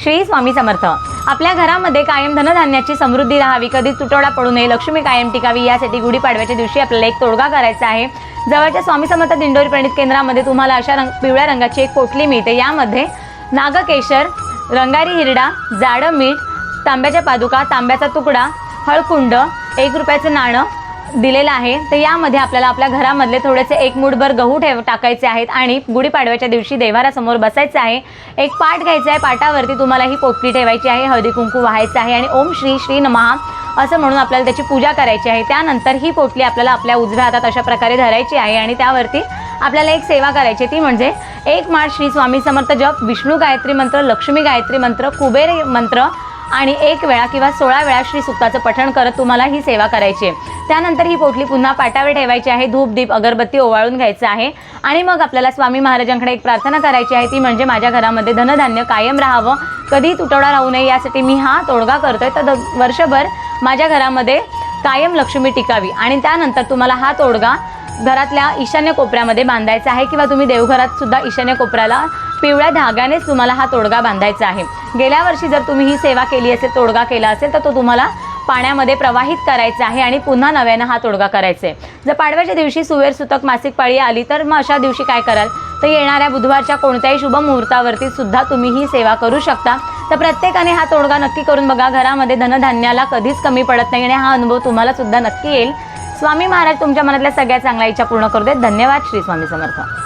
श्री स्वामी समर्थ। आपल्या घरामध्ये कायम धनधान्याची समृद्धी राहावी, कधीच तुटवडा पडू नये, लक्ष्मी कायम टिकावी यासाठी गुढीपाडव्याच्या दिवशी आपल्याला एक तोडगा करायचा आहे। जवळच्या स्वामी समर्थ दिंडोरी प्रणित केंद्रामध्ये तुम्हाला अशा पिवळ्या रंगाची एक पोटली मिळते। यामध्ये नागकेशर, रंगारी हिरडा, जाडं मीठ, तांब्याच्या पादुका, तांब्याचा तुकडा, हळकुंड, 1 रुपयाचं नाणं दिलेलं आहे। तर यामध्ये आपल्याला आपल्या घरामधले थोडेसे 1 मूठभर गहू टाकायचे आहेत आणि गुढीपाडव्याच्या दिवशी देवारासमोर बसायचं आहे। एक पाट घ्यायचा आहे, पाटावरती तुम्हाला ही पोटली ठेवायची आहे, हळदी कुंकू वाहायचं आहे आणि ओम श्री श्री नमः असं म्हणून आपल्याला त्याची पूजा करायची आहे। त्यानंतर ही पोटली आपल्याला आपल्या उजव्या हातात अशा प्रकारे धरायची आहे आणि त्यावरती आपल्याला एक सेवा करायची ती म्हणजे 1 माळ श्री स्वामी समर्थ जप, विष्णू गायत्री मंत्र, लक्ष्मी गायत्री मंत्र, कुबेर मंत्र आणि 1 वेळा किंवा 16 वेळा श्री सुक्ताचं पठण करत तुम्हाला ही सेवा करायची आहे। त्यानंतर ही पोटली पुन्हा पाटावर ठेवायची आहे, धूप दीप अगरबत्ती ओवाळून घ्यायचं आहे आणि मग आपल्याला स्वामी महाराजांकडे एक प्रार्थना करायची आहे ती म्हणजे माझ्या घरामध्ये धनधान्य कायम राहावं, कधी तुटवडा राहू नये यासाठी मी हा तोडगा करतोय। तर वर्षभर माझ्या घरामध्ये कायम लक्ष्मी टिकावी आणि त्यानंतर तुम्हाला हा तोडगा घरातल्या ईशान्य कोपऱ्यामध्ये बांधायचा आहे किंवा तुम्ही देवघरात सुद्धा ईशान्य कोपऱ्याला पिवळ्या धाग्यानेच तुम्हाला हा तोडगा बांधायचा आहे। गेल्या वर्षी जर तुम्ही ही सेवा केली असेल, तोडगा केला असेल तर तो तुम्हाला पाण्यामध्ये प्रवाहित करायचा आहे आणि पुन्हा नव्यानं हा तोडगा करायचा आहे। जर पाडव्याच्या दिवशी सुवेर सुतक मासिक पाळी आली तर मग अशा दिवशी काय कराल तर येणाऱ्या बुधवारच्या कोणत्याही शुभ मुहूर्तावरती सुद्धा तुम्ही ही सेवा करू शकता। तर प्रत्येकाने हा तोडगा नक्की करून बघा, घरामध्ये धनधान्याला कधीच कमी पडत नाही आणि हा अनुभव तुम्हाला सुद्धा नक्की येईल। स्वामी महाराज तुमच्या मनातल्या सगळ्या चांगल्या इच्छा पूर्ण करू देत। धन्यवाद। श्री स्वामी समर्थ।